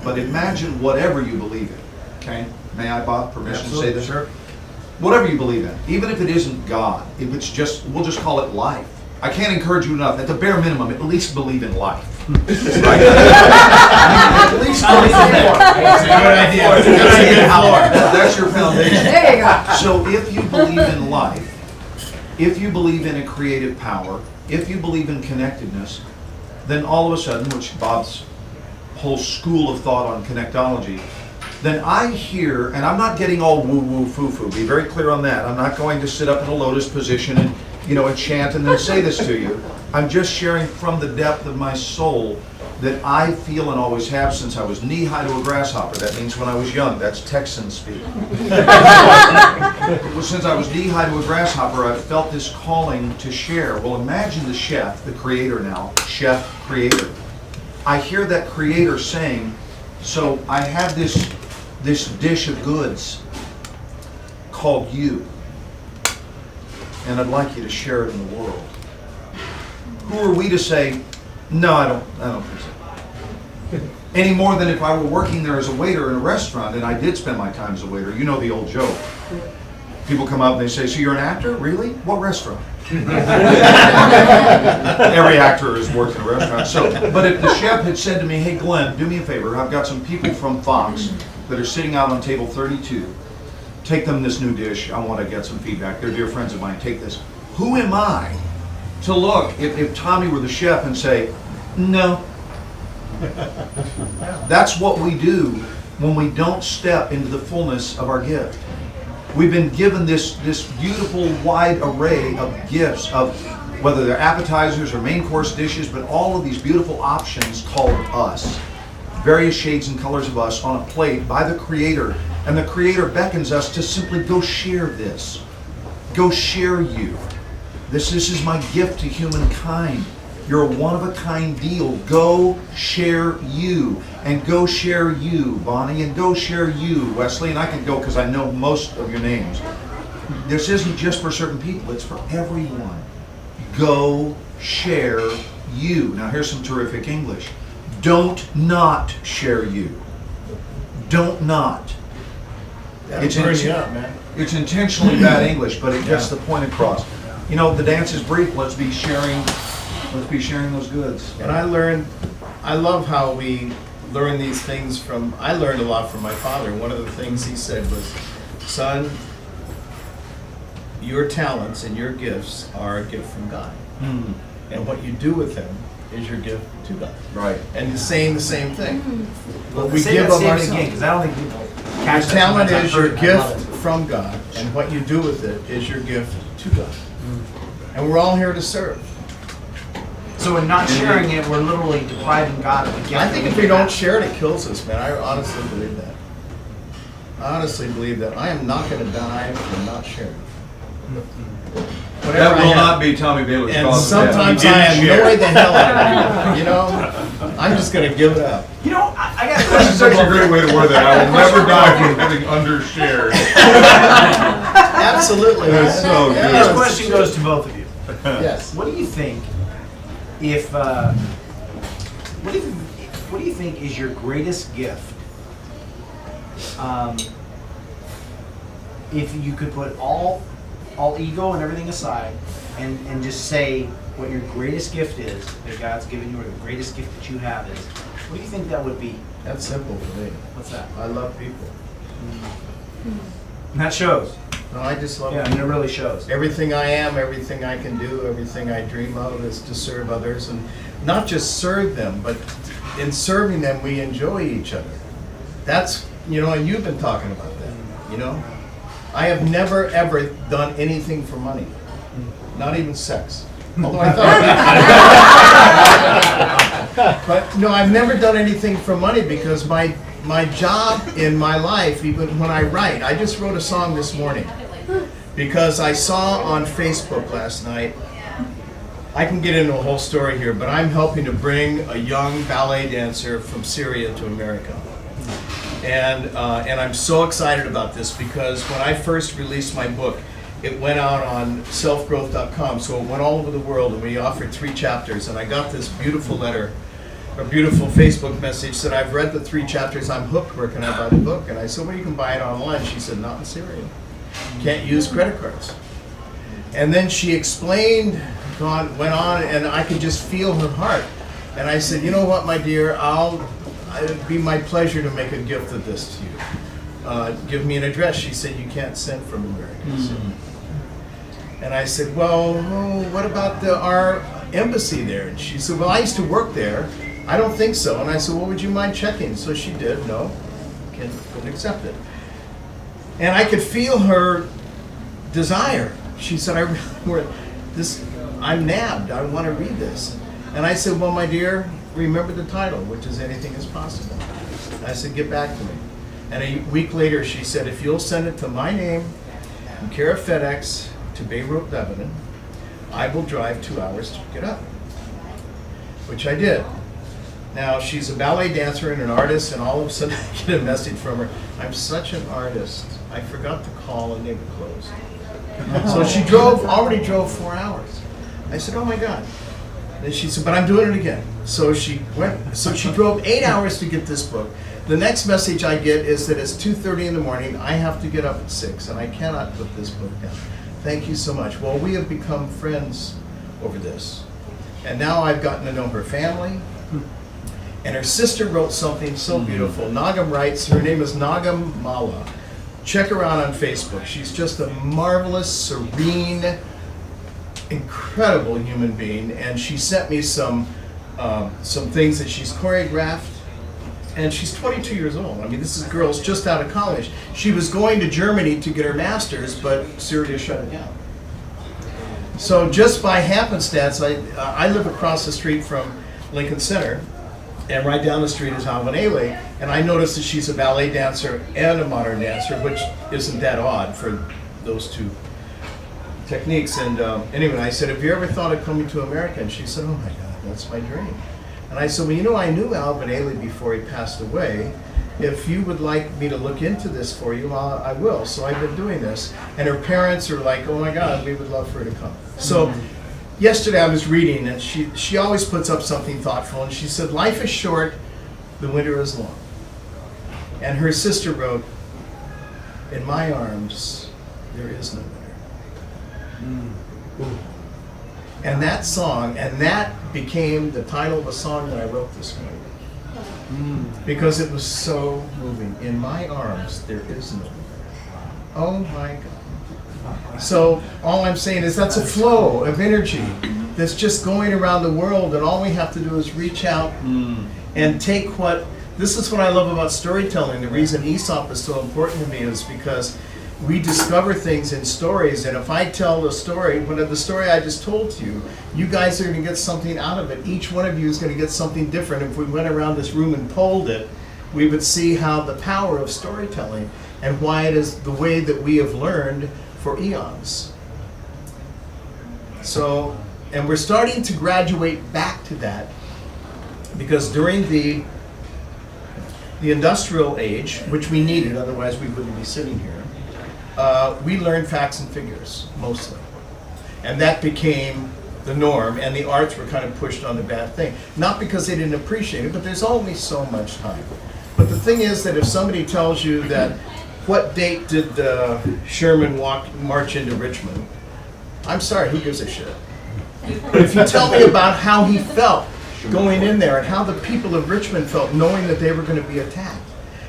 but imagine whatever you believe in. Okay? May I, Bob, permission Absolutely. to say this? Sure. Whatever you believe in, even if it isn't God, if it's just, we'll just call it life. I can't encourage you enough, at the bare minimum, at least believe in life. Right? At least believe in life. That's a good idea. That's a good floor. That's your foundation. There you go. So if you believe in life, if you believe in a creative power, if you believe in connectedness, then all of a sudden, which Bob's whole school of thought on connectology, then I hear, and I'm not getting all woo-woo, foo-foo, be very clear on that. I'm not going to sit up in a lotus position and, and chant and then say this to you. I'm just sharing from the depth of my soul that I feel and always have since I was knee-high to a grasshopper. That means when I was young. That's Texan speak. Since I was knee-high to a grasshopper, I've felt this calling to share. Well, imagine the chef, the creator now, chef, creator. I hear that creator saying, so I have this dish of goods called you, and I'd like you to share it in the world. Who are we to say, no, I don't think so. Any more than if I were working there as a waiter in a restaurant, and I did spend my time as a waiter. You know the old joke. People come up and they say, so you're an actor? Really? What restaurant? Every actor has worked in a restaurant. But if the chef had said to me, hey Glenn, do me a favor, I've got some people from Fox that are sitting out on table 32. Take them this new dish. I want to get some feedback. They're dear friends of mine. Take this. Who am I to look if Tommy were the chef and say, no? That's what we do when we don't step into the fullness of our gift. We've been given this beautiful wide array of gifts, of whether they're appetizers or main course dishes, but all of these beautiful options called us. Various shades and colors of us on a plate by the Creator. And the Creator beckons us to simply go share this. Go share you. This is my gift to humankind. You're a one-of-a-kind deal. Go share you. And go share you, Bonnie. And go share you, Wesley. And I can go because I know most of your names. This isn't just for certain people. It's for everyone. Go share you. Now here's some terrific English. Don't not share you. Don't not. That'll burn you up, man. It's intentionally bad English, but it gets the point across. The dance is brief. Let's be sharing those goods. And I love how we learn these things I learned a lot from my father. One of the things he said was, son, your talents and your gifts are a gift from God. And what you do with them is your gift to God. Right. And he's saying the same thing. Well, we give of ourselves. because I don't think people Your catch that talent sometimes. is I've your heard it, I love gift it. from God, and what you do with it is your gift to God. And we're all here to serve. So in not sharing it, we're literally depriving God of the gift. I think if we don't share it, it kills us, man. I honestly believe that. I honestly believe that. I am not going to die for not sharing. Whatever That I will have. not be Tommy Bailey's And cause of death. sometimes He I didn't share. annoy the hell out of you. I'm just going to give it up. I got a That's question. such a great way to word that. I will never die for having undershared. Absolutely. That's so good. This question goes to both of you. Yes. What do you think if what do you think is your greatest gift? If you could put all ego and everything aside and just say what your greatest gift is that God's given you, or the greatest gift that you have is, what do you think that would be? That's simple for me. What's that? I love people. And that shows. No, I just love Yeah, people. and it really shows. Everything I am, everything I can do, everything I dream of is to serve others, and not just serve them, but in serving them, we enjoy each other. That's, and you've been talking about that, I have never, ever done anything for money, not even sex. Although I thought but no, I've never done anything for money because my job in my life, even when I write, I just wrote a song this morning because I saw on Facebook last night, I can get into a whole story here, but I'm helping to bring a young ballet dancer from Syria to America. And I'm so excited about this because when I first released my book, it went out on selfgrowth.com, so it went all over the world, and we offered 3 chapters, and I got this beautiful letter a beautiful Facebook message, said, I've read the 3 chapters, I'm hooked, where can I buy the book? And I said, well, you can buy it online. She said, not in Syria. Can't use credit cards. And then she explained, went on, and I could just feel her heart. And I said, you know what, my dear, it'd be my pleasure to make a gift of this to you. Give me an address. She said, you can't send from America. And I said, well, what about our embassy there? And she said, well, I used to work there. I don't think so. And I said, well, would you mind checking? So she did. No, couldn't accept it. And I could feel her desire. She said, I'm nabbed. I want to read this. And I said, well, my dear, remember the title, which is Anything is Possible. I said, get back to me. And a week later, she said, if you'll send it to my name, in care of FedEx, to Beirut, Lebanon, I will drive 2 hours to pick it up. Which I did. Now, she's a ballet dancer and an artist, and all of a sudden I get a message from her, I'm such an artist, I forgot to call and they were closed. So she already drove 4 hours. I said, oh my God. And she said, but I'm doing it again. So she drove 8 hours to get this book. The next message I get is that it's 2:30 in the morning, I have to get up at 6, and I cannot put this book down. Thank you so much. Well, we have become friends over this. And now I've gotten to know her family. And her sister wrote something so beautiful. Nagam writes, her name is Nagam Mala. Check her out on Facebook. She's just a marvelous, serene, incredible human being. And she sent me some things that she's choreographed. And she's 22 years old. I mean, this is girls just out of college. She was going to Germany to get her master's, but Syria shut it down. So just by happenstance, I live across the street from Lincoln Center, and right down the street is Albanele, and I noticed that she's a ballet dancer and a modern dancer, which isn't that odd for those two techniques. And anyway, I said, have you ever thought of coming to America? And she said, oh my God, that's my dream. And I said, well, you know, I knew Albanele before he passed away. If you would like me to look into this for you, I will. So I've been doing this. And her parents are like, oh my God, we would love for her to come. So yesterday I was reading, and she always puts up something thoughtful, and she said, life is short, the winter is long. And her sister wrote, in my arms, there is no winter. And that song, and that became the title of a song that I wrote this morning. Because it was so moving. In my arms, there is no winter. Oh my God. So all I'm saying is that's a flow of energy that's just going around the world, and all we have to do is reach out and take this is what I love about storytelling. The reason Aesop is so important to me is because we discover things in stories, and if I tell the story, the story I just told to you, you guys are going to get something out of it. Each one of you is going to get something different. If we went around this room and polled it, we would see how the power of storytelling and why it is the way that we have learned for eons. So, and we're starting to graduate back to that, because during the industrial age, which we needed, otherwise we wouldn't be sitting here, we learned facts and figures, mostly. And that became the norm, and the arts were kind of pushed on the bad thing. Not because they didn't appreciate it, but there's only so much time. But the thing is that if somebody tells you that, what date did Sherman march into Richmond? I'm sorry, who gives a shit? But if you tell me about how he felt going in there, and how the people of Richmond felt knowing that they were going to be attacked,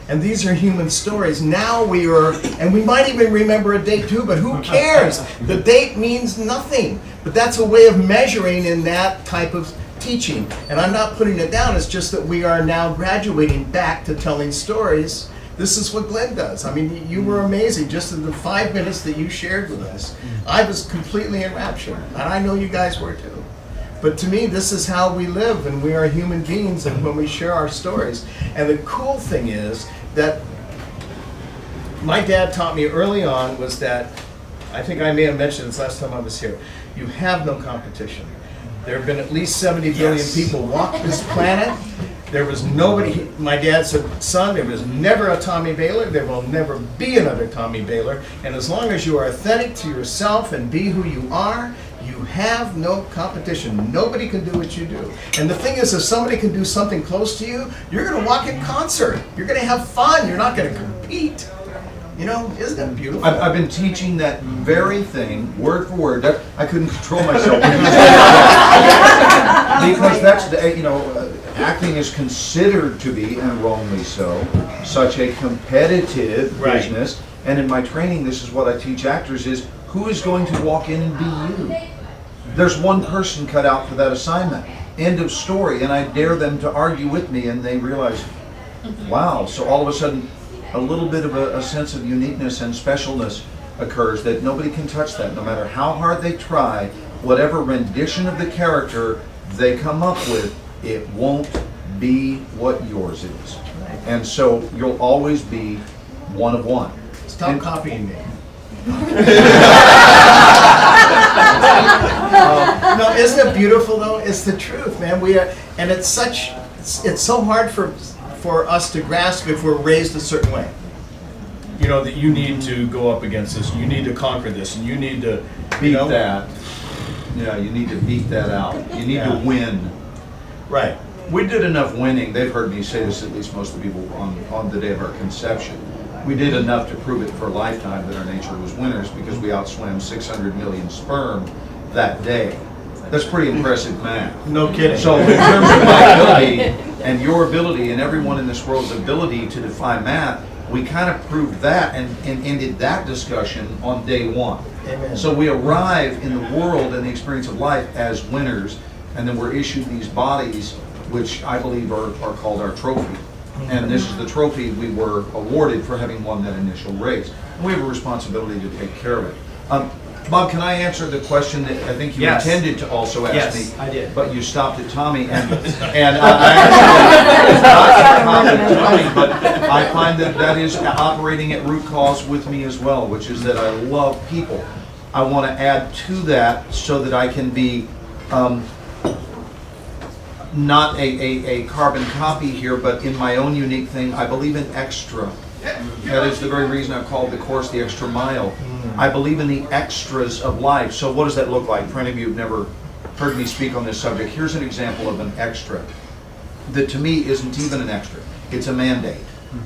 and these are human stories. Now and we might even remember a date too, but who cares? The date means nothing. But that's a way of measuring in that type of teaching. And I'm not putting it down, it's just that we are now graduating back to telling stories. This is what Glen does. I mean, you were amazing. Just in the 5 minutes that you shared with us, I was completely enraptured. And I know you guys were too. But to me, this is how we live, and we are human beings, and when we share our stories. And the cool thing is that my dad taught me early on was that, I think I may have mentioned this last time I was here, you have no competition. There have been at least 70 billion people walk this planet. There was nobody, my dad said, son, there was never a Tommy Bahler, there will never be another Tommy Bahler, and as long as you are authentic to yourself and be who you are, You have no competition. Nobody can do what you do. And the thing is, if somebody can do something close to you, you're going to walk in concert. You're going to have fun. You're not going to compete. You know, isn't that beautiful? I've been teaching that very thing, word for word. I couldn't control myself. Because that's, acting is considered to be, and wrongly so, such a competitive business. And in my training, this is what I teach actors is, who is going to walk in and be you? There's one person cut out for that assignment. End of story. And I dare them to argue with me, and they realize, wow. So all of a sudden, a little bit of a sense of uniqueness and specialness occurs that nobody can touch that. No matter how hard they try, whatever rendition of the character they come up with, it won't be what yours is. And so you'll always be one of one. Stop copying me. No, isn't it beautiful though? It's the truth, man. And it's so hard for us to grasp if we're raised a certain way. You know, that you need to go up against this, you need to conquer this, and you need to beat that. Yeah, you need to beat that out. You need to win. Right. We did enough winning. They've heard me say this, at least most of the people on the day of our conception. We did enough to prove it for a lifetime that our nature was winners because we outswam 600 million sperm that day. That's pretty impressive math. No kidding. So in terms of my ability and your ability and everyone in this world's ability to defy math, we kind of proved that and ended that discussion on day one. Amen. So we arrive in the world and the experience of life as winners, and then we're issued these bodies, which I believe are called our trophy. And this is the trophy we were awarded for having won that initial race. And we have a responsibility to take care of it. Bob, can I answer the question that I think you intended to also ask me? Yes, I did. But you stopped at Tommy, and I actually Tommy, but I find that is operating at root cause with me as well, which is that I love people. I want to add to that so that I can be not a carbon copy here, but in my own unique thing, I believe in extra. That is the very reason I've called the course the Extra Mile. I believe in the extras of life. So what does that look like? For any of you who've never heard me speak on this subject, here's an example of an extra that to me isn't even an extra. It's a mandate.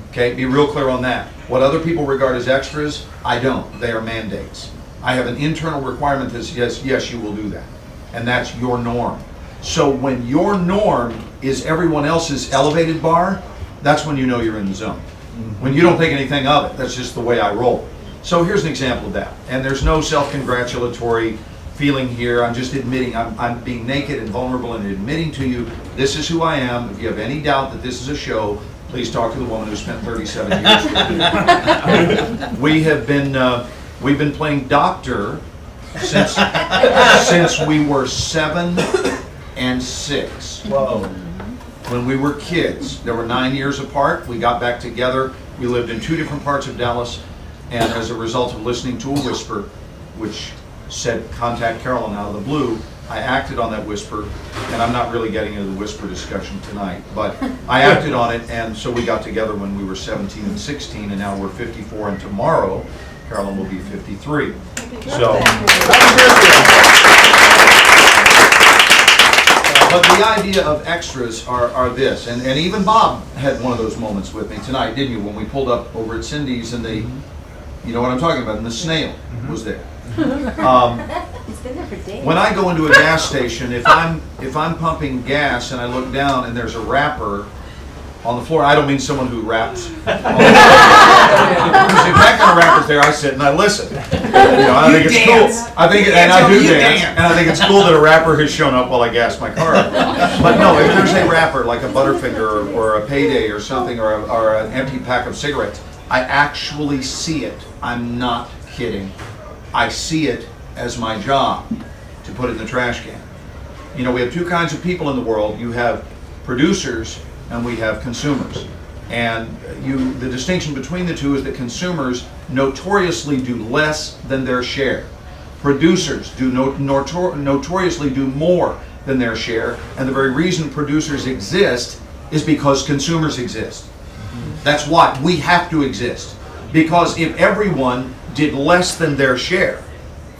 Okay, be real clear on that. What other people regard as extras, I don't. They are mandates. I have an internal requirement that says, yes, you will do that. And that's your norm. So when your norm is everyone else's elevated bar, that's when you know you're in the zone. When you don't think anything of it, that's just the way I roll. So here's an example of that. And there's no self-congratulatory feeling here. I'm just admitting, I'm being naked and vulnerable and admitting to you, this is who I am. If you have any doubt that this is a show, please talk to the woman who spent 37 years with me. We've been playing doctor since we were 7 and 6. Whoa. When we were kids, they were 9 years apart. We got back together. We lived in 2 different parts of Dallas, and as a result of listening to a whisper, which said contact Carolyn out of the blue, I acted on that whisper, and I'm not really getting into the whisper discussion tonight, but I acted on it, and so we got together when we were 17 and 16, and now we're 54, and tomorrow Carolyn will be 53. So. But the idea of extras are this, and even Bob had one of those moments with me tonight, didn't you? When we pulled up over at Cindy's and you know what I'm talking about, and the snail was there. It's been there for days. When I go into a gas station, if I'm pumping gas and I look down and there's a rapper on the floor, I don't mean someone who raps. Because if that kind of rapper's there, I sit and I listen. I think it's cool. I think, and I do dance, and I think it's cool that a rapper has shown up while I gas my car up. But no, if there's a rapper like a Butterfinger or a Payday or something, or an empty pack of cigarettes, I actually see it. I'm not kidding. I see it as my job to put it in the trash can. We have 2 kinds of people in the world. You have producers and we have consumers. And the distinction between the two is that consumers notoriously do less than their share. Producers do notoriously do more than their share, and the very reason producers exist is because consumers exist. That's why we have to exist. Because if everyone did less than their share,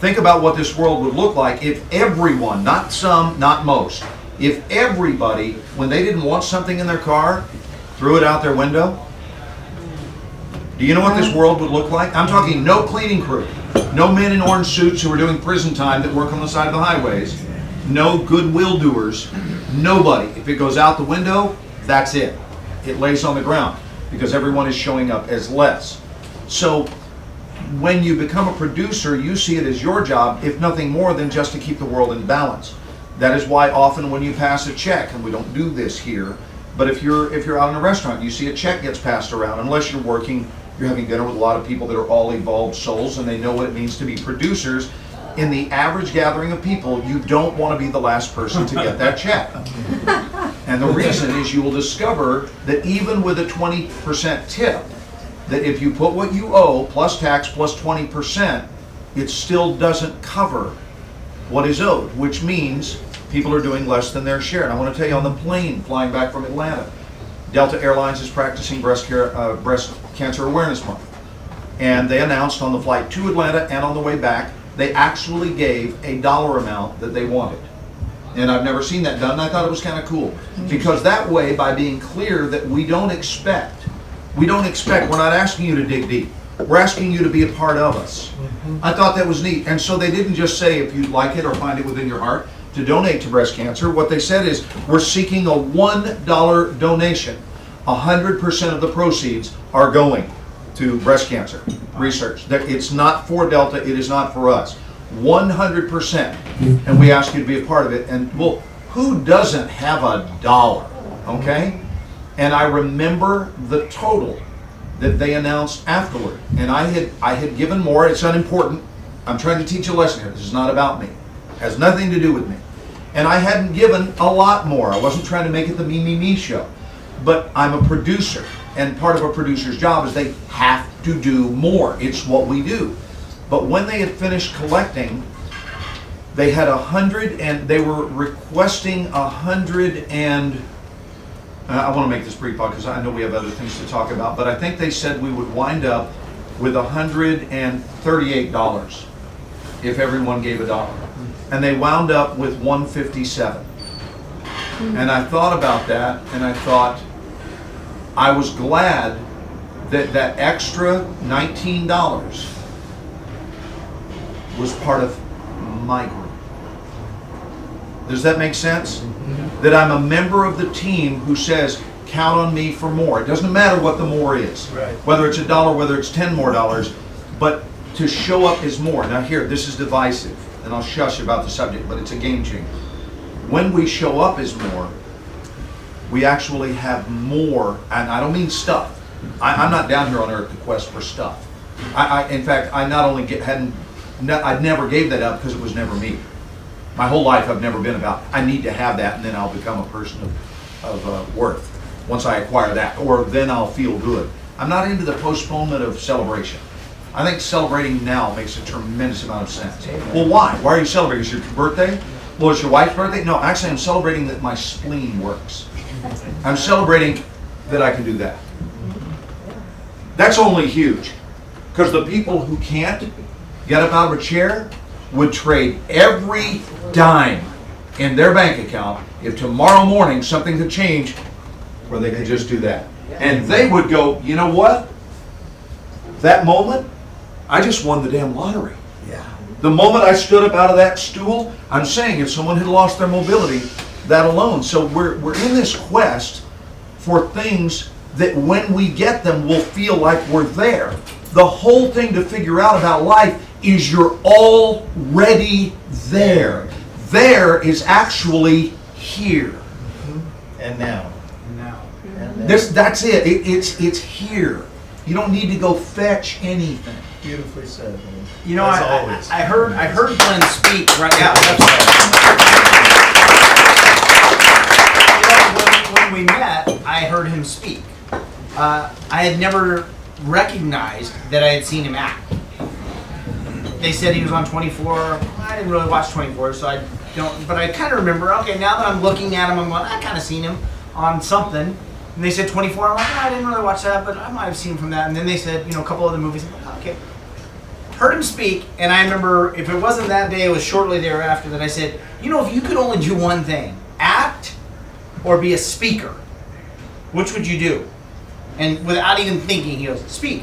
Think about what this world would look like if everyone, not some, not most, if everybody, when they didn't want something in their car, threw it out their window. Do you know what this world would look like? I'm talking no cleaning crew, no men in orange suits who are doing prison time that work on the side of the highways, no goodwill doers, nobody. If it goes out the window, that's it. It lays on the ground because everyone is showing up as less. So when you become a producer, you see it as your job, if nothing more than just to keep the world in balance. That is why often when you pass a check, and we don't do this here, but if you're out in a restaurant, you see a check gets passed around, unless you're having dinner with a lot of people that are all evolved souls and they know what it means to be producers. In the average gathering of people, you don't want to be the last person to get that check. And the reason is you will discover that even with a 20% tip, that if you put what you owe plus tax plus 20%, it still doesn't cover what is owed, which means people are doing less than their share. And I want to tell you, on the plane flying back from Atlanta, Delta Airlines is practicing breast cancer awareness month. And they announced on the flight to Atlanta and on the way back, they actually gave a dollar amount that they wanted. And I've never seen that done, and I thought it was kind of cool. Because that way, by being clear that we're not asking you to dig deep. We're asking you to be a part of us. I thought that was neat. And so they didn't just say, if you'd like it or find it within your heart, to donate to breast cancer. What they said is, we're seeking a $1 donation. 100% of the proceeds are going to breast cancer research. It's not for Delta, it is not for us. 100%. And we ask you to be a part of it. And well, who doesn't have a dollar? Okay? And I remember the total that they announced afterward. And I had given more. It's unimportant. I'm trying to teach a lesson here. This is not about me. It has nothing to do with me. And I hadn't given a lot more. I wasn't trying to make it the me show. But I'm a producer. And part of a producer's job is they have to do more. It's what we do. But when they had finished collecting, they had 100, and they were requesting 100 and I want to make this brief because I know we have other things to talk about, but I think they said we would wind up with $138 if everyone gave a dollar. And they wound up with $157. And I thought about that, and I thought I was glad that that extra $19 was part of my group. Does that make sense? That I'm a member of the team who says, count on me for more. It doesn't matter what the more is. Right. Whether it's $1, whether it's $10 more, but to show up is more. Now here, this is divisive, and I'll shush about the subject, but it's a game changer. When we show up as more, we actually have more, and I don't mean stuff. I'm not down here on earth to quest for stuff. In fact, I not only I never gave that up because it was never me. My whole life I've never been about, I need to have that and then I'll become a person of worth once I acquire that, or then I'll feel good. I'm not into the postponement of celebration. I think celebrating now makes a tremendous amount of sense. Well, why? Why are you celebrating? Is your birthday? Well, it's your wife's birthday? No, actually I'm celebrating that my spleen works. I'm celebrating that I can do that. That's only huge. Because the people who can't get up out of a chair would trade every dime in their bank account if tomorrow morning something could change where they could just do that. And they would go, you know what? That moment, I just won the damn lottery. Yeah. The moment I stood up out of that stool, I'm saying if someone had lost their mobility, that alone. So we're in this quest for things that when we get them, we'll feel like we're there. The whole thing to figure out about life is you're already there. There is actually here. And now. And That's it. It's here. You don't need to go fetch anything. Beautifully said. Man. you know, As always. I heard Glen speak right now. When we met, I heard him speak. I had never recognized that I had seen him act. They said he was on 24. I didn't really watch 24, so I don't. But I kind of remember. Okay, now that I'm looking at him, I'm going. I kind of seen him on something. And they said 24. I'm like, I didn't really watch that, but I might have seen him from that. And then they said, a couple other movies. I'm like, okay. heard him speak, and I remember if it wasn't that day, it was shortly thereafter that I said, you know, if you could only do one thing, act or be a speaker, which would you do? And without even thinking, he goes, speak.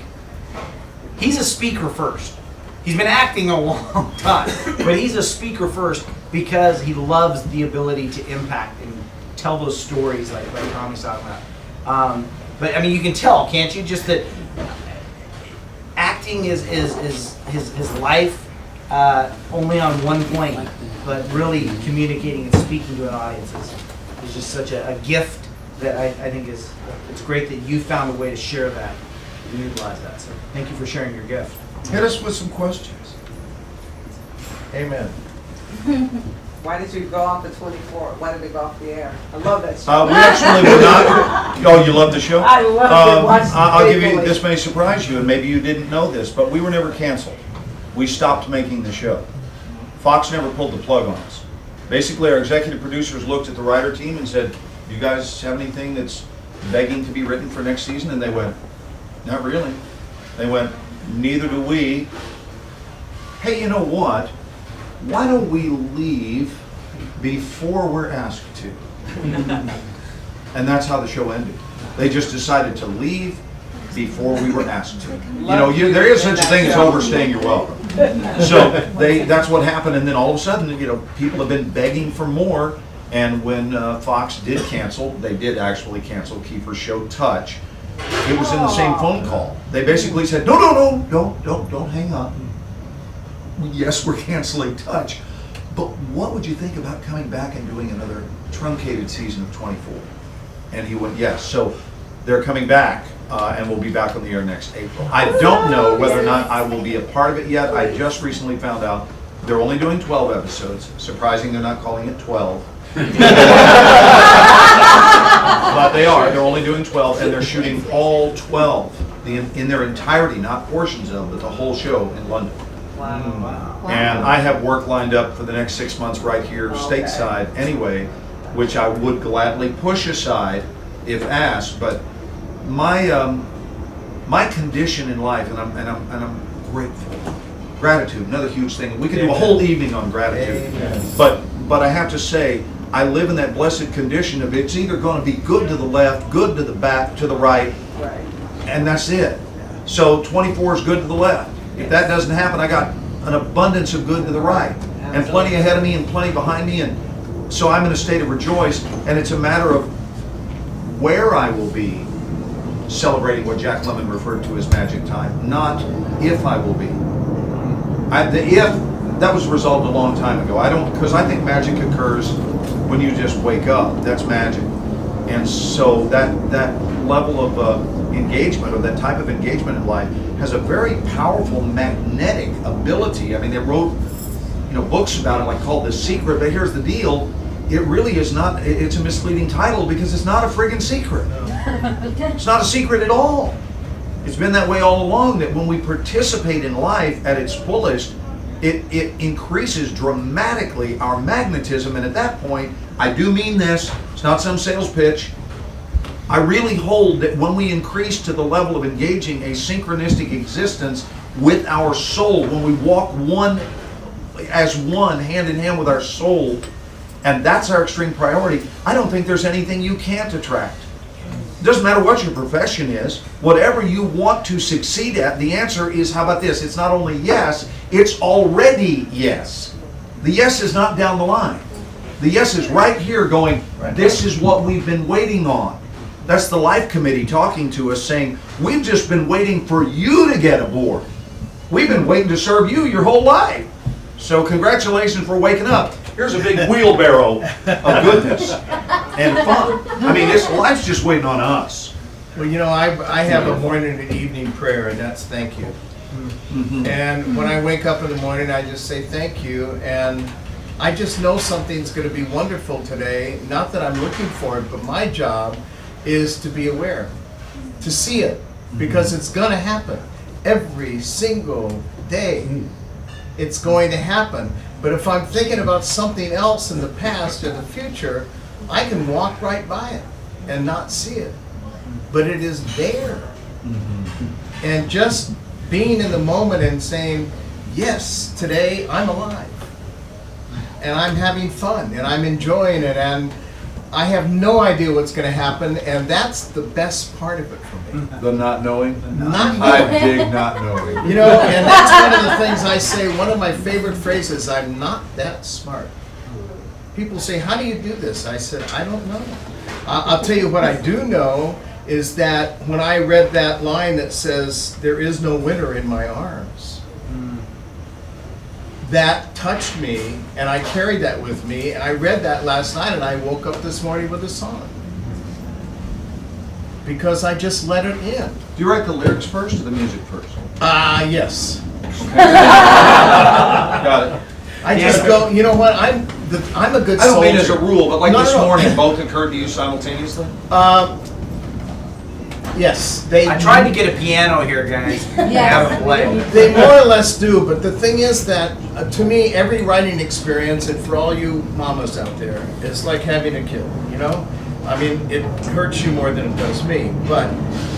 He's a speaker first. He's been acting a long time, but he's a speaker first because he loves the ability to impact and tell those stories like Tommy's talking about. But I mean, you can tell, can't you? Just that acting is his life only on one plane, but really communicating and speaking to an audience is just such a gift that I think it's great that you found a way to share that and utilize that. So thank you for sharing your gift. Hit us with some questions. Amen. Why did you go off the 24? Why did it go off the air? I love that show. We actually were not. Oh, you love the show? I love it. Watch I'll give you. faithfully. This may surprise you, and maybe you didn't know this, but we were never canceled. We stopped making the show. Fox never pulled the plug on us. Basically, our executive producers looked at the writer team and said, "You guys have anything that's begging to be written for next season?" And they went, "Not really." They went, "Neither do we." Hey, you know what? Why don't we leave before we're asked to? And that's how the show ended. They just decided to leave before we were asked to. There is such a thing as overstaying your welcome. So that's what happened, and then all of a sudden, people have been begging for more. And when Fox did cancel, they did actually cancel Kiefer's show, Touch. It was in the same phone call. They basically said, no, don't hang up. Yes, we're canceling Touch. But what would you think about coming back and doing another truncated season of 24? And he went, yes. So they're coming back, and we'll be back on the air next April. I don't know whether or not I will be a part of it yet. I just recently found out they're only doing 12 episodes. Surprising they're not calling it 12. But they are. They're only doing 12, and they're shooting all 12 in their entirety, not portions of, but the whole show in London. Wow. And I have work lined up for the next 6 months right here stateside anyway, which I would gladly push aside if asked. But my condition in life, and I'm grateful. Gratitude, another huge thing. We could do a whole evening on gratitude. But I have to say, I live in that blessed condition of it's either going to be good to the left, good to the back, to the right, and that's it. So 24 is good to the left. If that doesn't happen, I got an abundance of good to the right, and plenty ahead of me and plenty behind me, and so I'm in a state of rejoice, and it's a matter of where I will be celebrating what Jack Lemmon referred to as magic time, not if I will be. The if, that was resolved a long time ago. Because I think magic occurs when you just wake up. That's magic. And so that level of engagement, or that type of engagement in life, has a very powerful magnetic ability. I mean, they wrote books about it, like called The Secret, but here's the deal. It really is not, it's a misleading title because it's not a friggin' secret. It's not a secret at all. It's been that way all along, that when we participate in life at its fullest, it increases dramatically our magnetism, and at that point, I do mean this, it's not some sales pitch, I really hold that when we increase to the level of engaging a synchronistic existence with our soul, when we walk one as one, hand in hand with our soul, and that's our extreme priority, I don't think there's anything you can't attract. It doesn't matter what your profession is, whatever you want to succeed at, the answer is, how about this? It's not only yes, it's already yes. The yes is not down the line. The yes is right here going, this is what we've been waiting on. That's the Life Committee talking to us saying, we've just been waiting for you to get aboard. We've been waiting to serve you your whole life. So congratulations for waking up. Here's a big wheelbarrow of goodness and fun. I mean, life's just waiting on us. Well, I have a morning and evening prayer, and that's thank you. Mm-hmm. And when I wake up in the morning, I just say thank you, and I just know something's going to be wonderful today. Not that I'm looking for it, but my job is to be aware, to see it, because it's going to happen every single day. It's going to happen. But if I'm thinking about something else in the past or the future, I can walk right by it and not see it. But it is there. And just being in the moment and saying, yes, today I'm alive. And I'm having fun, and I'm enjoying it, and I have no idea what's going to happen, and that's the best part of it for me. The not knowing? Not I knowing. dig not knowing. You know, and that's one of the things I say, one of my favorite phrases, I'm not that smart. People say, how do you do this? I said, I don't know. I'll tell you what I do know is that when I read that line that says, there is no winter in my arms, that touched me, and I carried that with me, and I read that last night, and I woke up this morning with a song. Because I just let it in. Do you write the lyrics first or the music first? Yes. Got it. I just go, you know what, I'm a good soldier. I don't mean as a rule, but like No, this no, no. morning, both occurred to you simultaneously? Yes, I tried to get a piano here, guys. I haven't played. They more or less do, but the thing is that, to me, every writing experience, and for all you mamas out there, is like having a kid, you know? I mean, it hurts you more than it does me, but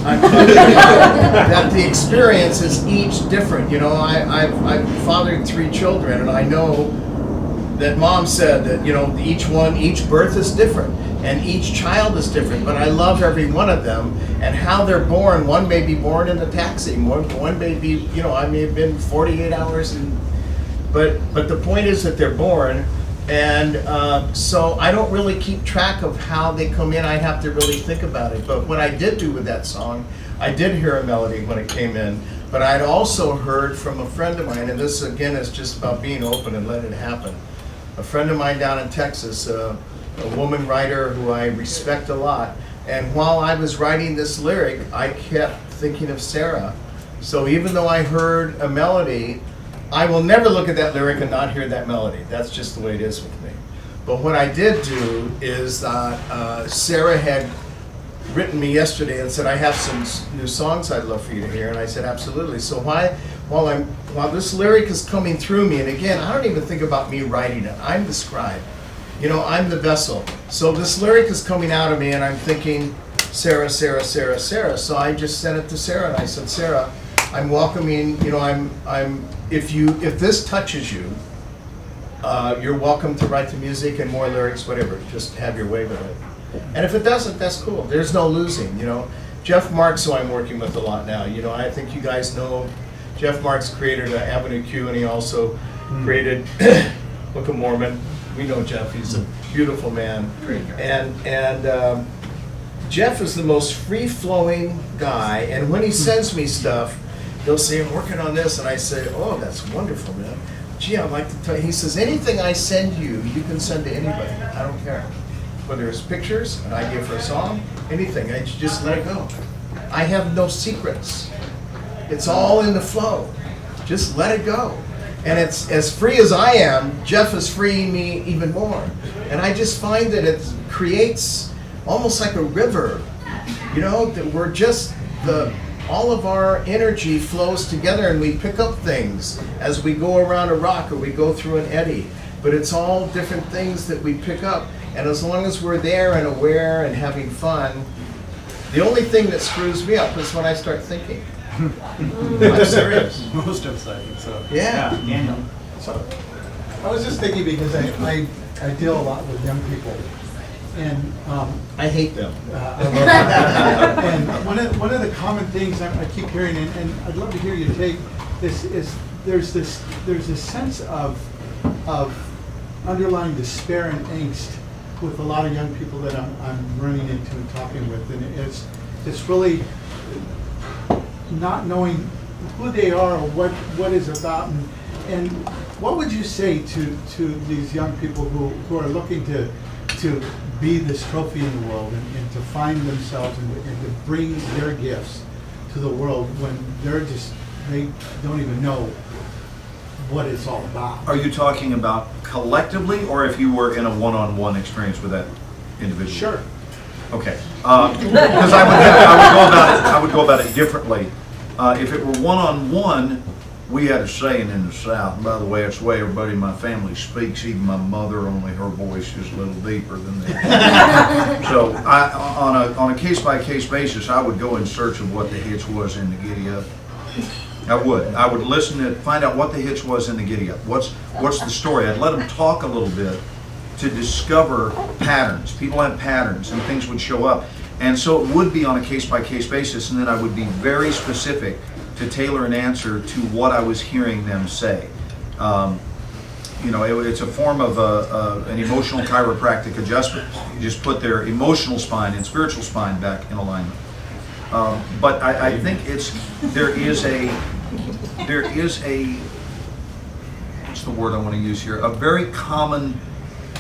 I'm telling you that the experience is each different. You know, I've fathered 3 children, and I know that Mom said that, you know, each birth is different, and each child is different, but I love every one of them, and how they're born. One may be born in a taxi, one may be, you know, I may have been 48 hours, but the point is that they're born. And so I don't really keep track of how they come in. I have to really think about it. But what I did do with that song, I did hear a melody when it came in, but I'd also heard from a friend of mine, and this again is just about being open and letting it happen. A friend of mine down in Texas, a woman writer who I respect a lot, and while I was writing this lyric, I kept thinking of Sarah. So even though I heard a melody, I will never look at that lyric and not hear that melody. That's just the way it is with me. But what I did do is that Sarah had written me yesterday and said, I have some new songs I'd love for you to hear. And I said, absolutely. So while this lyric is coming through me, and again, I don't even think about me writing it. I'm the scribe. You know, I'm the vessel. So this lyric is coming out of me, and I'm thinking, Sarah, Sarah, Sarah, Sarah. So I just sent it to Sarah, and I said, Sarah, I'm welcoming, you know, if this touches you, you're welcome to write the music and more lyrics, whatever. Just have your way with it. And if it doesn't, that's cool. There's no losing, you know. Jeff Marks, who I'm working with a lot now, you know, I think you guys know Jeff Marks created Avenue Q, and he also created Book of Mormon. We know Jeff, he's a beautiful man. And Jeff is the most free-flowing guy, and when he sends me stuff, he'll say, I'm working on this, and I say, oh, that's wonderful, man. Gee, I'd like to tell you. He says, anything I send you, you can send to anybody. I don't care. Whether it's pictures, an idea for a song, anything. I just let it go. I have no secrets. It's all in the flow. Just let it go. And it's as free as I am, Jeff is freeing me even more. And I just find that it creates almost like a river, you know, that we're just all of our energy flows together, and we pick up things as we go around a rock or we go through an eddy. But it's all different things that we pick up. And as long as we're there and aware and having fun, the only thing that screws me up is when I start thinking. I'm serious. Most of it, so. Yeah. Daniel. So, I was just thinking because I deal a lot with young people, and I hate them. and one of the common things I keep hearing, and I'd love to hear your take. This is there's this sense of underlying despair and angst with a lot of young people that I'm running into and talking with, and it's really not knowing who they are or what is about, and what would you say to these young people who are looking to be this trophy in the world and to find themselves and to bring their gifts to the world when they don't even know what it's all about? Are you talking about collectively, or if you were in a one-on-one experience with that individual? Sure. Okay, because I would go about it differently. If it were one-on-one, we had a saying in the South, and by the way, it's the way everybody in my family speaks, even my mother, only her voice is a little deeper than that. So on a case-by-case basis, I would go in search of what the hitch was in the giddy up. I would listen to find out what the hitch was in the giddy up. What's the story? I'd let them talk a little bit to discover patterns. People have patterns and things would show up. And so it would be on a case-by-case basis, and then I would be very specific to tailor an answer to what I was hearing them say. It's a form of an emotional chiropractic adjustment. You just put their emotional spine and spiritual spine back in alignment. But I think there is a what's the word I want to use here? A very common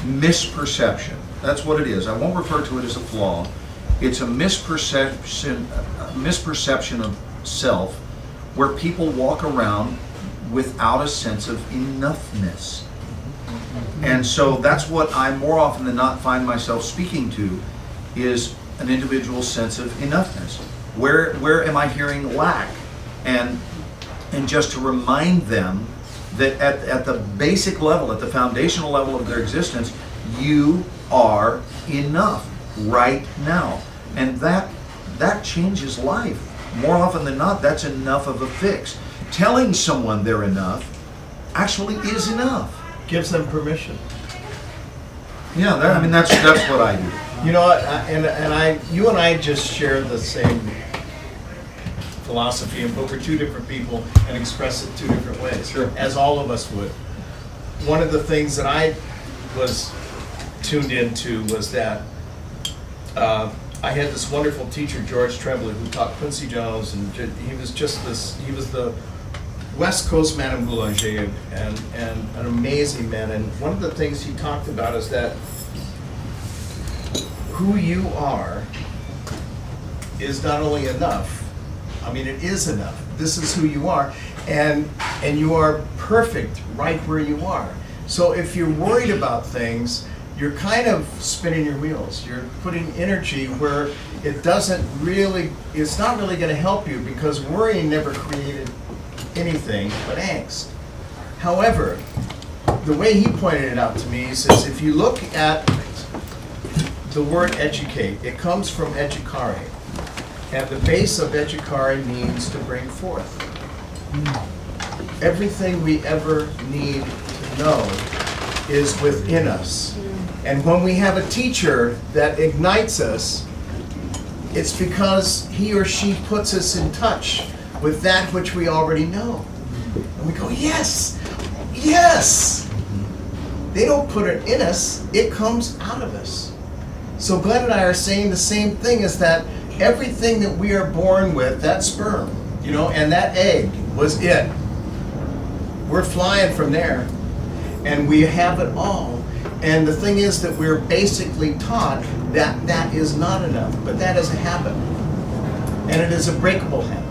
misperception. That's what it is. I won't refer to it as a flaw. It's a misperception of self, where people walk around without a sense of enoughness. And so that's what I more often than not find myself speaking to, is an individual's sense of enoughness. Where am I hearing lack? And just to remind them that at the basic level, at the foundational level of their existence, you are enough right now. And that changes life. More often than not, that's enough of a fix. Telling someone they're enough actually is enough. Gives them permission. Yeah, that's what I do. You know, you and I just share the same philosophy, but we're two different people and express it two different ways, Sure. as all of us would. One of the things that I was tuned into was that I had this wonderful teacher, George Tremblay, who taught Quincy Jones, and he was the West Coast man in Boulanger, and an amazing man. And one of the things he talked about is that who you are is not only enough, I mean, it is enough. This is who you are, and you are perfect right where you are. So if you're worried about things, you're kind of spinning your wheels. You're putting energy where it's not really going to help you, because worrying never created anything but angst. However, the way he pointed it out to me, he says, if you look at the word educate, it comes from educare. And the base of educare means to bring forth. Everything we ever need to know is within us. And when we have a teacher that ignites us, it's because he or she puts us in touch with that which we already know. And we go, yes, yes. They don't put it in us, it comes out of us. So Glenn and I are saying the same thing, is that everything that we are born with, that sperm, and that egg was it. We're flying from there, and we have it all. And the thing is that we're basically taught that that is not enough, but that is a habit. And it is a breakable habit.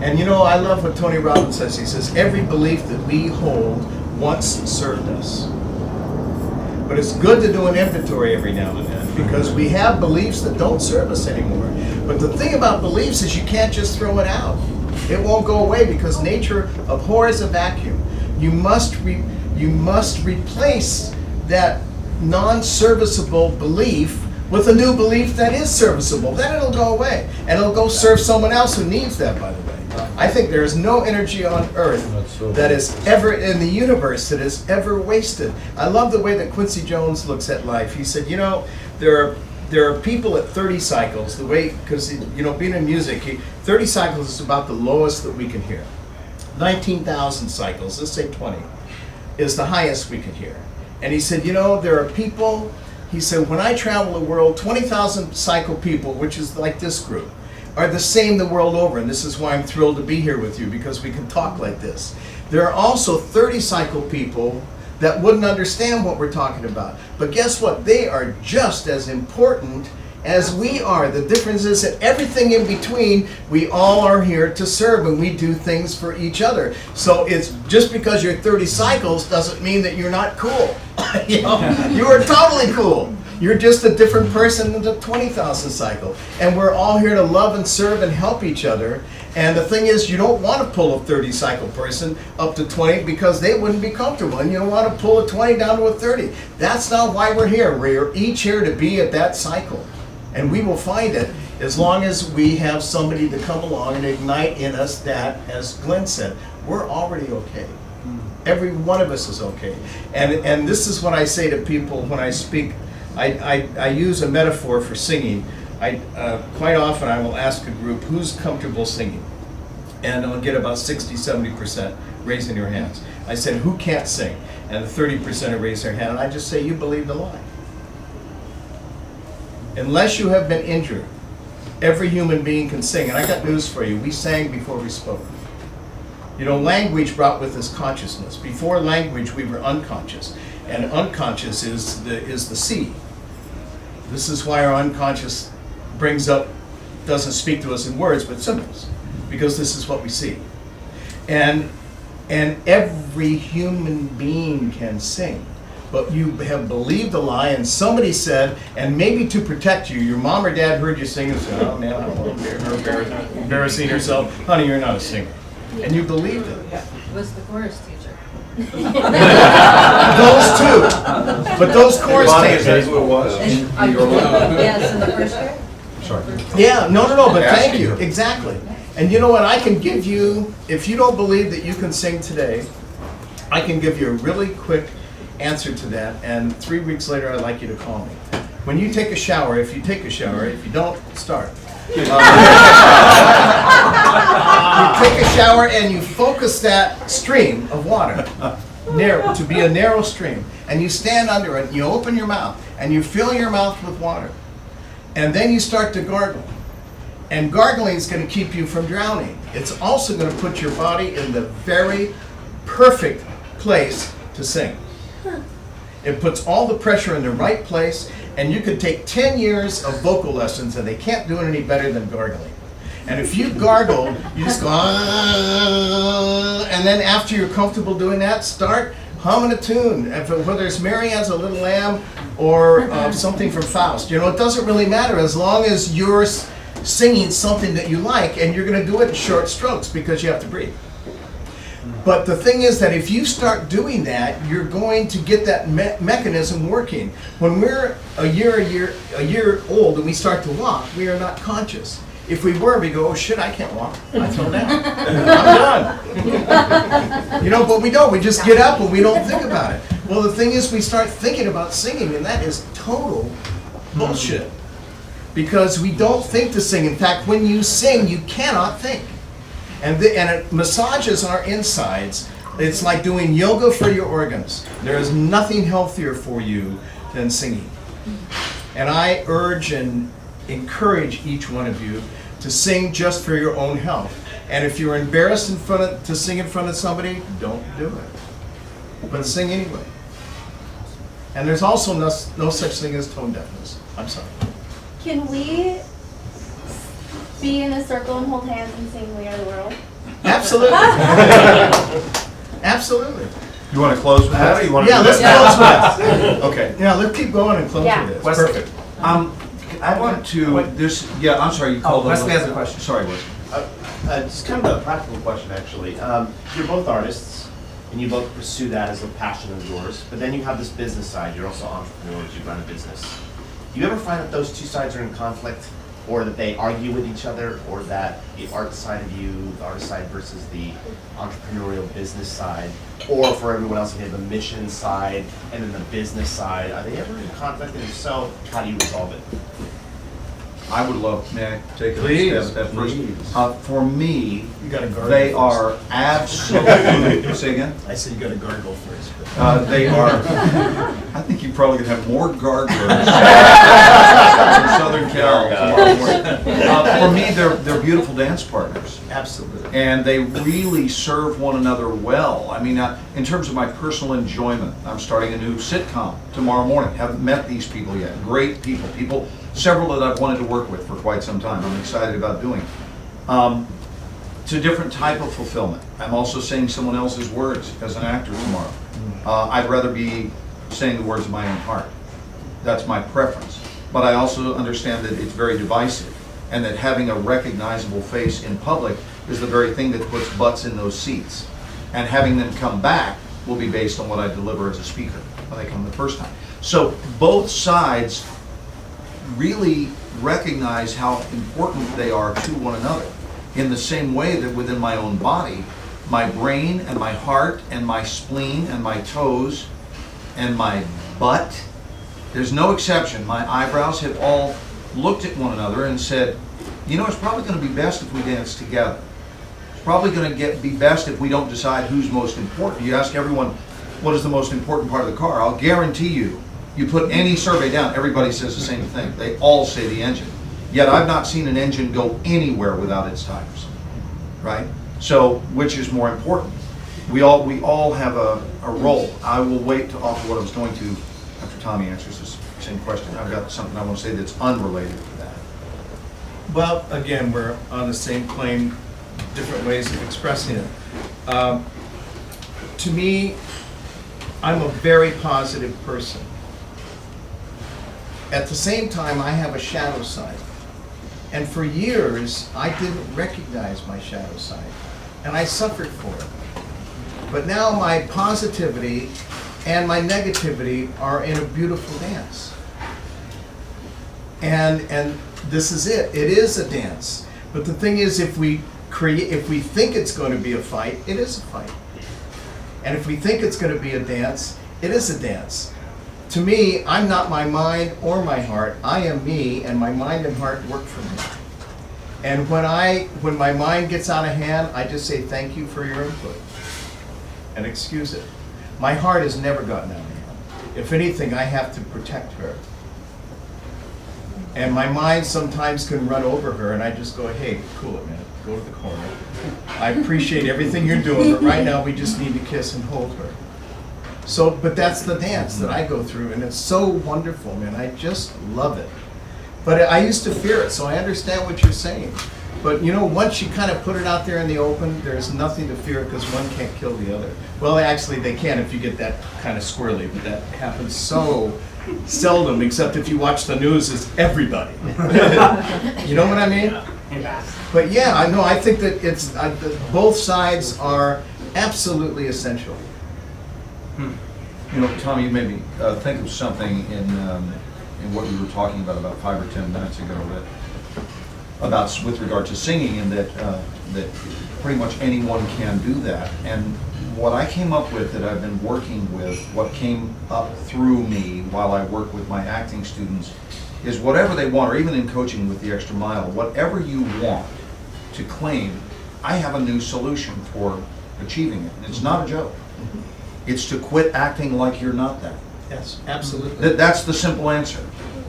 And I love what Tony Robbins says. He says, every belief that we hold once served us. But it's good to do an inventory every now and then, because we have beliefs that don't serve us anymore. But the thing about beliefs is you can't just throw it out. It won't go away, because nature abhors a vacuum. You must replace that non-serviceable belief with a new belief that is serviceable. Then it'll go away, and it'll go serve someone else who needs that, by the way. I think there is no energy on earth that is ever in the universe that is ever wasted. I love the way that Quincy Jones looks at life. He said, there are people at 30 cycles, because being in music, 30 cycles is about the lowest that we can hear. 19,000 cycles, let's say 20, is the highest we can hear. And he said, there are people, he said, when I travel the world, 20,000 cycle people, which is like this group, are the same the world over. And this is why I'm thrilled to be here with you, because we can talk like this. There are also 30 cycle people that wouldn't understand what we're talking about. But guess what? They are just as important as we are. The difference is that everything in between, we all are here to serve, and we do things for each other. So it's just because you're 30 cycles doesn't mean that you're not cool. You are totally cool. You're just a different person than the 20,000 cycle. And we're all here to love and serve and help each other. And the thing is, you don't want to pull a 30 cycle person up to 20, because they wouldn't be comfortable. And you don't want to pull a 20 down to a 30. That's not why we're here. We're each here to be at that cycle. And we will find it. As long as we have somebody to come along and ignite in us that, as Glenn said, we're already okay. Every one of us is okay. And this is what I say to people when I speak. I use a metaphor for singing. Quite often I will ask a group, who's comfortable singing? And I'll get about 60-70% raising their hands. I said, who can't sing? And 30% will raise their hand. And I just say, you believe the lie. Unless you have been injured, every human being can sing. And I got news for you. We sang before we spoke. You know, language brought with us consciousness. Before language, we were unconscious. And unconscious is the sea. This is why our unconscious doesn't speak to us in words, but symbols. Because this is what we see. And every human being can sing. But you have believed a lie, and somebody said, and maybe to protect you, your mom or dad heard you sing and said, oh man, I don't want her embarrassing herself. Honey, you're not a singer. And you believed it. It was the chorus teacher. Those two. But those chorus Bonnie, is that teachers. who it was? Yes, in the first grade. Sorry. Yeah, no, but thank Asking you. you. Exactly. And you know what? I can give you, if you don't believe that you can sing today, I can give you a really quick answer to that. And 3 weeks later, I'd like you to call me. When you take a shower, if you take a shower, if you don't, start. You take a shower and you focus that stream of water to be a narrow stream, and you stand under it, and you open your mouth, and you fill your mouth with water, and then you start to gargle. And gargling is going to keep you from drowning. It's also going to put your body in the very perfect place to sing. It puts all the pressure in the right place, and you could take 10 years of vocal lessons and they can't do it any better than gargling. And if you gargle, you just go, and then after you're comfortable doing that, start humming a tune. Whether it's Mary Has a Little Lamb or something from Faust, you know, it doesn't really matter as long as you're singing something that you like, and you're going to do it in short strokes because you have to breathe. But the thing is that if you start doing that, you're going to get that mechanism working. When we're a year old and we start to walk, we are not conscious. If we were, we go, oh shit, I can't walk. I throw down. I'm done. You know, but we don't. We just get up and we don't think about it. Well, the thing is, we start thinking about singing, and that is total bullshit. Because we don't think to sing. In fact, when you sing, you cannot think. And it massages our insides. It's like doing yoga for your organs. There is nothing healthier for you than singing. And I urge and encourage each one of you to sing just for your own health. And if you're embarrassed to sing in front of somebody, don't do it. But sing anyway. And there's also no such thing as tone deafness. I'm sorry. Can we be in a circle and hold hands and sing We Are the World? Absolutely. Absolutely. You want to close with that, or you want to? Yeah, let's close with that. Okay. Yeah, let's keep going and close Yeah. with this. Wesley. Perfect. I want to. Yeah, I'm sorry. You called. Wesley has a question. Sorry, Wesley. Just kind of a practical question, actually. You're both artists, and you both pursue that as a passion of yours, but then you have this business side. You're also entrepreneurs. You run a business. Do you ever find that those two sides are in conflict, or that they argue with each other, or that the art side of you, the artist side versus the entrepreneurial business side, or for everyone else, you have the mission side and then the business side? Are they ever in conflict? And if so, how do you resolve it? I would love. May I take Please, a step first? please. For me, You got to gargle. they first. are absolutely. Say again. I said you got to gargle first. They are. I think you probably could have more garglers in Southern Cal tomorrow morning. For me, they're beautiful dance partners, Absolutely. and they really serve one another well. I mean, in terms of my personal enjoyment, I'm starting a new sitcom tomorrow morning. Haven't met these people yet. Great people, several that I've wanted to work with for quite some time. I'm excited about doing. It's a different type of fulfillment. I'm also saying someone else's words as an actor tomorrow. I'd rather be saying the words of my own heart. That's my preference. But I also understand that it's very divisive, and that having a recognizable face in public is the very thing that puts butts in those seats. And having them come back will be based on what I deliver as a speaker when they come the first time. So both sides really recognize how important they are to one another. In the same way that within my own body, my brain and my heart and my spleen and my toes and my butt, there's no exception. My eyebrows have all looked at one another and said, you know, it's probably going to be best if we dance together. It's probably going to be best if we don't decide who's most important. You ask everyone, what is the most important part of the car? I'll guarantee you, you put any survey down, everybody says the same thing. They all say the engine. Yet I've not seen an engine go anywhere without its tires, right? So, which is more important? We all have a role. I will wait to offer what I was going to after Tommy answers this same question. I've got something I want to say that's unrelated to that. Well, again, we're on the same plane, different ways of expressing it. To me, I'm a very positive person. At the same time, I have a shadow side. And for years, I didn't recognize my shadow side. And I suffered for it. But now my positivity and my negativity are in a beautiful dance. And this is it. It is a dance. But the thing is, if we think it's going to be a fight, it is a fight. And if we think it's going to be a dance, it is a dance. To me, I'm not my mind or my heart. I am me, and my mind and heart work for me. And when my mind gets out of hand, I just say thank you for your input and excuse it. My heart has never gotten out of hand. If anything, I have to protect her. And my mind sometimes can run over her, and I just go, hey, cool it, man. Go to the corner. I appreciate everything you're doing, but right now we just need to kiss and hold her. So, but that's the dance that I go through, and it's so wonderful, man. I just love it. But I used to fear it, so I understand what you're saying. But you know, once you kind of put it out there in the open, there's nothing to fear because one can't kill the other. Well, actually, they can if you get that kind of squirrely, but that happens so seldom, except if you watch the news, it's everybody. You know what I mean? But yeah, I know. I think that it's both sides are absolutely essential. You know, Tommy, you made me think of something in what we were talking about 5 or 10 minutes ago, about with regard to singing, and that pretty much anyone can do that. And what I came up with, that I've been working with, what came up through me while I work with my acting students, is whatever they want, or even in coaching with the Extra Mile, whatever you want to claim, I have a new solution for achieving it. And it's not a joke. It's to quit acting like you're not that. Yes, absolutely. That's the simple answer.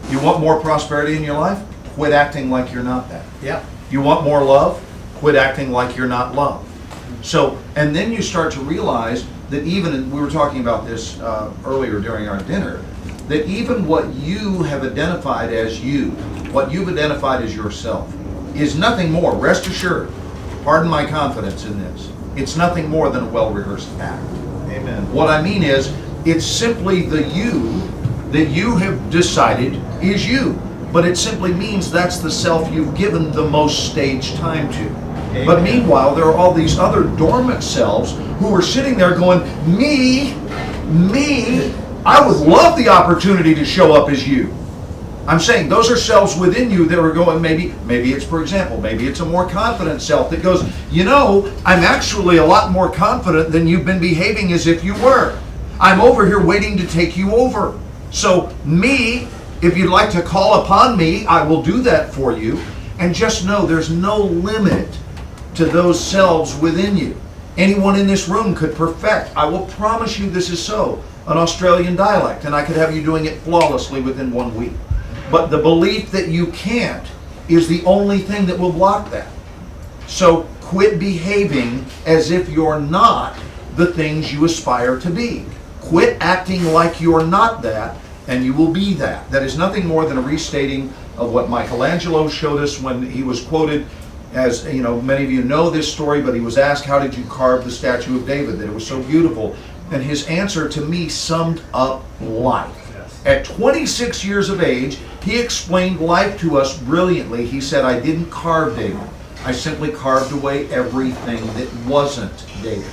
You want more prosperity in your life? Quit acting like you're not that. Yeah. You want more love? Quit acting like you're not love. So, and then you start to realize that even, we were talking about this earlier during our dinner, that even what you have identified as you, what you've identified as yourself, is nothing more, rest assured, pardon my confidence in this, it's nothing more than a well-rehearsed act. Amen. What I mean is, it's simply the you that you have decided is you. But it simply means that's the self you've given the most stage time to. Amen. But meanwhile, there are all these other dormant selves who are sitting there going, me, I would love the opportunity to show up as you. I'm saying those are selves within you that are going, maybe it's, for example, maybe it's a more confident self that goes, you know, I'm actually a lot more confident than you've been behaving as if you were. I'm over here waiting to take you over. So me, if you'd like to call upon me, I will do that for you. And just know there's no limit to those selves within you. Anyone in this room could perfect, I will promise you this is so, an Australian dialect, and I could have you doing it flawlessly within 1 week. But the belief that you can't is the only thing that will block that. So quit behaving as if you're not the things you aspire to be. Quit acting like you're not that, and you will be that. That is nothing more than a restating of what Michelangelo showed us when he was quoted, as you know, many of you know this story, but he was asked, how did you carve the statue of David, that it was so beautiful? And his answer to me summed up life. At 26 years of age, he explained life to us brilliantly. He said, I didn't carve David. I simply carved away everything that wasn't David.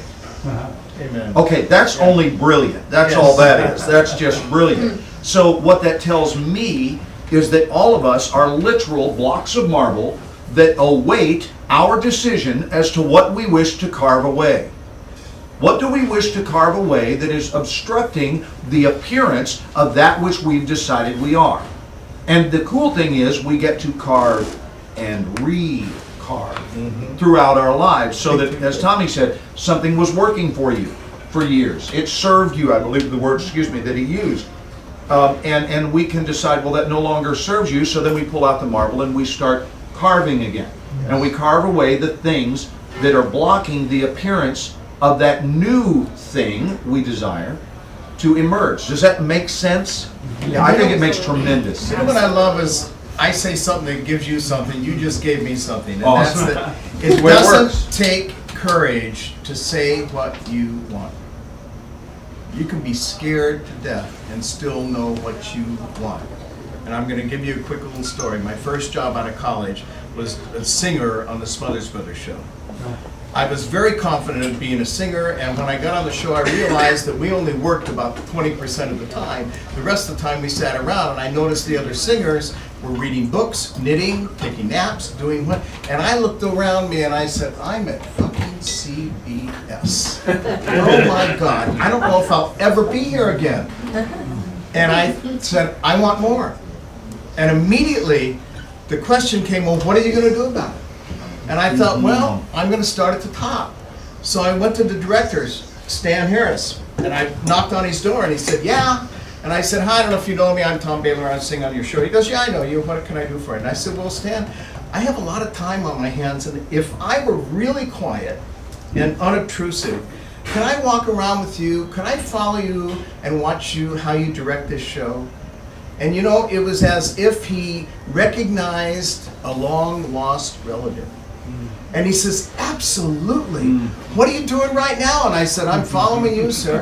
Amen. Okay, that's only brilliant. That's all that is. That's just brilliant. So what that tells me is that all of us are literal blocks of marble that await our decision as to what we wish to carve away. What do we wish to carve away that is obstructing the appearance of that which we've decided we are? And the cool thing is we get to carve and re-carve throughout our lives, so that, as Tommy said, something was working for you for years. It served you, I believe the word, that he used. And we can decide, well, that no longer serves you, so then we pull out the marble and we start carving again. And we carve away the things that are blocking the appearance of that new thing we desire to emerge. Does that make sense? Yeah, I think it makes tremendous You know sense. what I love is I say something that gives you something. You just gave me something. And Awesome. that's that It's it the way it doesn't works. take courage to say what you want. You can be scared to death and still know what you want. And I'm going to give you a quick little story. My first job out of college was a singer on the Smothers Brothers show. I was very confident of being a singer, and when I got on the show, I realized that we only worked about 20% of the time. The rest of the time we sat around, and I noticed the other singers were reading books, knitting, taking naps, doing what, and I looked around me and I said, I'm at fucking CBS. Oh my God, I don't know if I'll ever be here again. And I said, I want more. And immediately, the question came, well, what are you going to do about it? And I thought, well, I'm going to start at the top. So I went to the director, Stan Harris, and I knocked on his door, and he said, yeah. And I said, hi, I don't know if you know me, I'm Tom Bahler, I sing on your show. He goes, yeah, I know you, what can I do for it? And I said, well, Stan, I have a lot of time on my hands, and if I were really quiet and unobtrusive, can I walk around with you? Can I follow you and watch you, how you direct this show? And you know, it was as if he recognized a long-lost relative. And he says, absolutely. What are you doing right now? And I said, I'm following you, sir.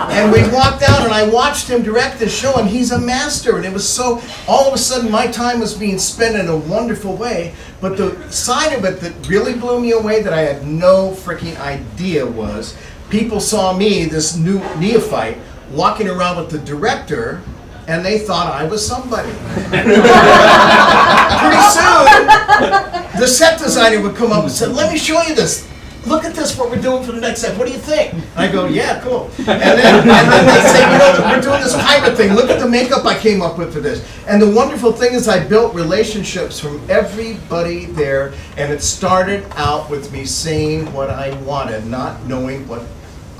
And we walked out, and I watched him direct this show, and he's a master. And it was so, all of a sudden, my time was being spent in a wonderful way. But the side of it that really blew me away that I had no freaking idea was, people saw me, this new neophyte, walking around with the director, and they thought I was somebody. Pretty soon, the set designer would come up and say, let me show you this. Look at this, what we're doing for the next set. What do you think? I go, yeah, cool. And then they say, you know, we're doing this pirate thing. Look at the makeup I came up with for this. And the wonderful thing is I built relationships from everybody there, and it started out with me saying what I wanted, not knowing what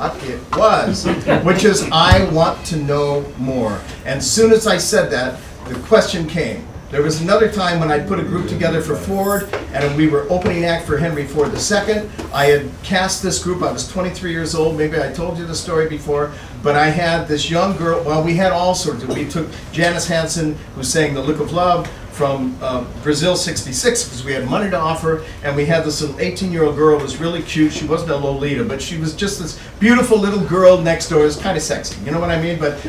it was, which is I want to know more. And as soon as I said that, the question came. There was another time when I put a group together for Ford, and we were opening act for Henry Ford II. I had cast this group, I was 23 years old, maybe I told you the story before, but I had this young girl, well, we had all sorts of, we took Janice Hansen, who sang The Look of Love, from Brazil 66, because we had money to offer, and we had this little 18-year-old girl who was really cute. She wasn't a Lolita, but she was just this beautiful little girl next door. It was kind of sexy, you know what I mean? But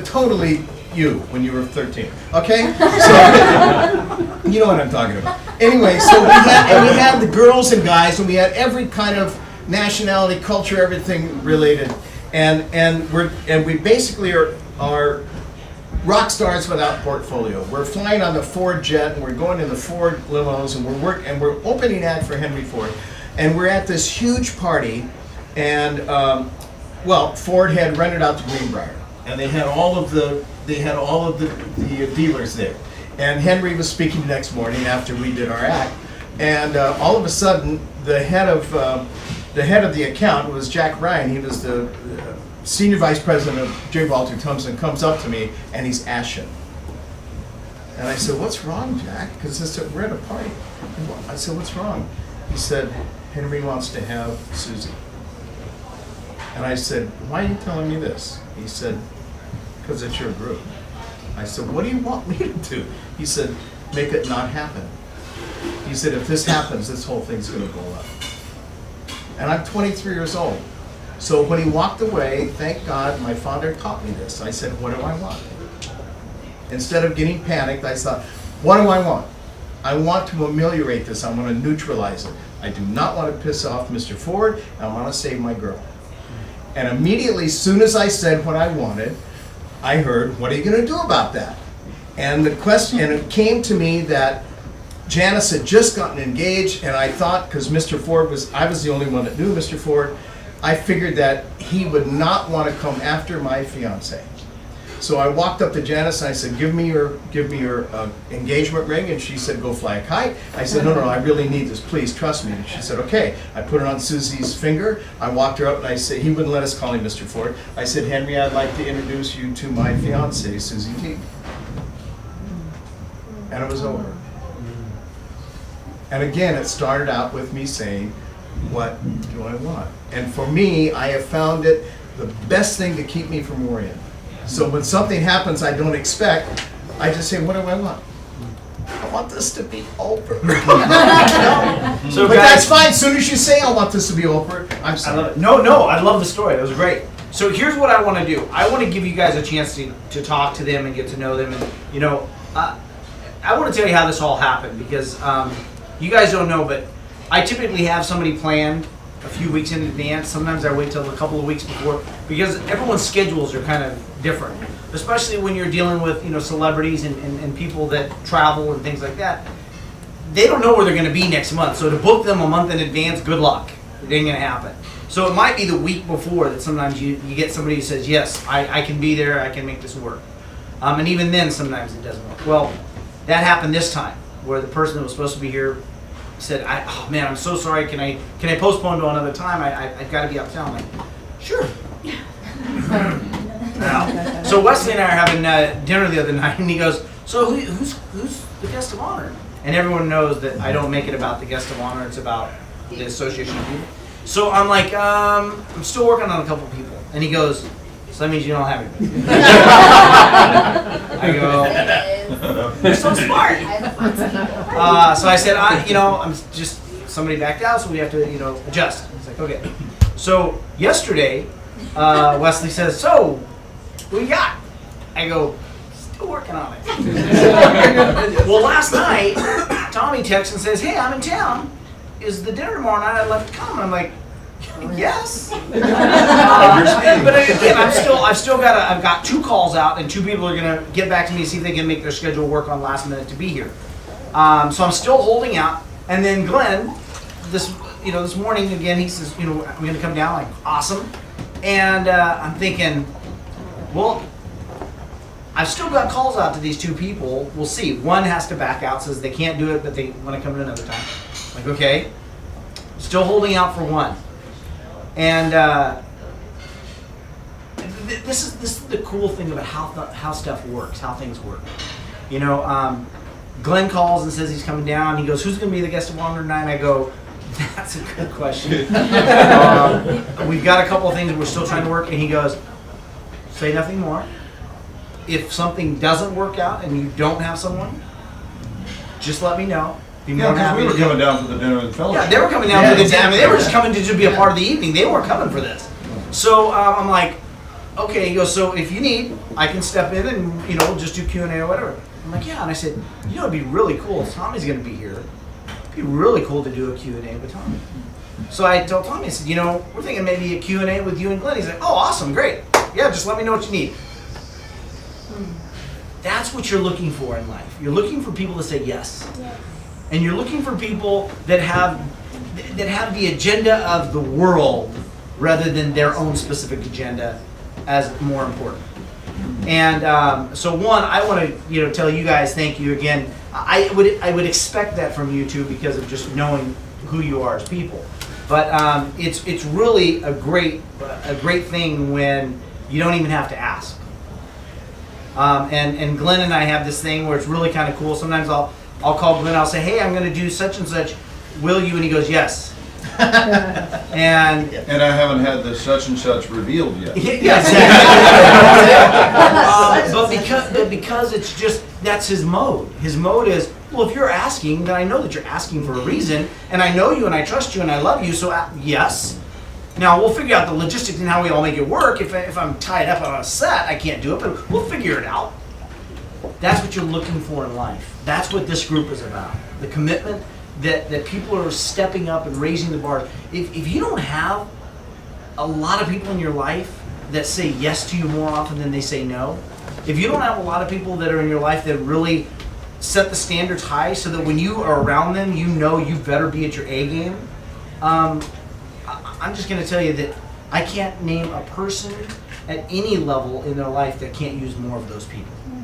totally you when you were 13, okay? So, you know what I'm talking about. Anyway, so we had the girls and guys, and we had every kind of nationality, culture, everything related, and we basically are rock stars without portfolio. We're flying on the Ford jet, and we're going in the Ford limos, and we're opening act for Henry Ford, and we're at this huge party, and Ford had rented out the Greenbrier, and they had all of the dealers there, and Henry was speaking the next morning after we did our act, and all of a sudden the head of the account was Jack Ryan. He was the Senior Vice President of J. Walter Thompson, comes up to me, and he's ashen. And I said, what's wrong, Jack? Because we're at a party. I said, what's wrong? He said, Henry wants to have Susie. And I said, why are you telling me this? He said, because it's your group. I said, what do you want me to do? He said, make it not happen. He said, if this happens, this whole thing's going to blow up. And I'm 23 years old. So when he walked away, thank God, my father taught me this. I said, what do I want? Instead of getting panicked, I thought, what do I want? I want to ameliorate this. I want to neutralize it. I do not want to piss off Mr. Ford. I want to save my girl. And immediately, as soon as I said what I wanted, I heard, what are you gonna do about that? And the question, and it came to me that Janice had just gotten engaged, and I thought, because Mr. Ford I was the only one that knew Mr. Ford, I figured that he would not want to come after my fiance. So I walked up to Janice and I said, give me your engagement ring. And she said, go fly a kite. I said, no, I really need this, please trust me. And she said, okay. I put it on Susie's finger. I walked her up and I said, he wouldn't let us call him Mr. Ford. I said, Henry, I'd like to introduce you to my fiance, Susie T. And it was over. And again, it started out with me saying, what do I want? And for me, I have found it the best thing to keep me from worrying. So when something happens I don't expect, I just say, what do I want? I want this to be over. So But that's fine. As soon as you say I want this to be over, I'm I sorry. love it. No, I love the story. It was great. So here's what I want to do. I want to give you guys a chance to talk to them and get to know them. And, I want to tell you how this all happened because you guys don't know, but I typically have somebody planned a few weeks in advance. Sometimes I wait till a couple of weeks before because everyone's schedules are kind of different, especially when you're dealing with celebrities and people that travel and things like that. They don't know where they're going to be next month, so to book them a month in advance, good luck. It ain't going to happen. So it might be the week before that sometimes you get somebody who says, yes, I can be there, I can make this work. And even then sometimes it doesn't work. Well, that happened this time where the person that was supposed to be here said, oh man, I'm so sorry, can I postpone to another time? I've got to be uptown. I'm like, sure. Wow. So Wesley and I are having dinner the other night, and he goes, so who's the guest of honor? And everyone knows that I don't make it about the guest of honor, it's about the association of people. So I'm like, I'm still working on a couple people. And he goes, so that means you don't have anybody. I go, you're so smart. So I said, I'm just, somebody backed out, so we have to, adjust. He's like, okay. So yesterday, Wesley says, so, what you got? I go, still working on it. Well, last night, Tommy texts and says, hey, I'm in town. Is the dinner tomorrow night? I'd love to come. And I'm like, yes. But again, I've got 2 calls out, and 2 people are gonna get back to me to see if they can make their schedule work on last minute to be here. So I'm still holding out. And then Glen, this morning again, he says, I'm gonna come down. Like, awesome. And I'm thinking, well, I've still got calls out to these 2 people. We'll see. One has to back out, says they can't do it, but they want to come in another time. Like, okay. Still holding out for 1. And this is the cool thing about how stuff works, how things work. Glenn calls and says he's coming down. He goes, who's going to be the guest of honor tonight? I go, that's a good question. We've got a couple of things we're still trying to work. And he goes, say nothing more. If something doesn't work out and you don't have someone, just let me know. Yeah, because we were coming down for the dinner and fellowship. Yeah, they were coming down for the dinner. I mean, they were just coming to just be a part of the evening. They weren't coming for this. So I'm like, okay. He goes, so if you need, I can step in and we'll just do Q&A or whatever. I'm like, yeah. And I said, it'd be really cool if Tommy's going to be here. It'd be really cool to do a Q&A with Tommy. So I told Tommy, I said, we're thinking maybe a Q&A with you and Glenn. He's like, oh, awesome, great. Yeah, just let me know what you need. That's what you're looking for in life. You're looking for people to say yes. And you're looking for people that have the agenda of the world rather than their own specific agenda as more important. And so one, I want to tell you guys thank you again. I would expect that from you too because of just knowing who you are as people. But it's really a great thing when you don't even have to ask. And Glenn and I have this thing where it's really kind of cool. Sometimes I'll call Glenn, I'll say, hey, I'm going to do such and such. Will you? And he goes, yes. And I haven't had the such and such revealed yet. Yeah, exactly. But because it's just, that's his mode. His mode is, well, if you're asking, then I know that you're asking for a reason. And I know you and I trust you and I love you. So yes. Now, we'll figure out the logistics and how we all make it work. If I'm tied up on a set, I can't do it, but we'll figure it out. That's what you're looking for in life. That's what this group is about. The commitment that people are stepping up and raising the bar. If you don't have a lot of people in your life that say yes to you more often than they say no, If you don't have a lot of people that are in your life that really set the standards high so that when you are around them, you know you better be at your A game, I'm just going to tell you that I can't name a person at any level in their life that can't use more of those people.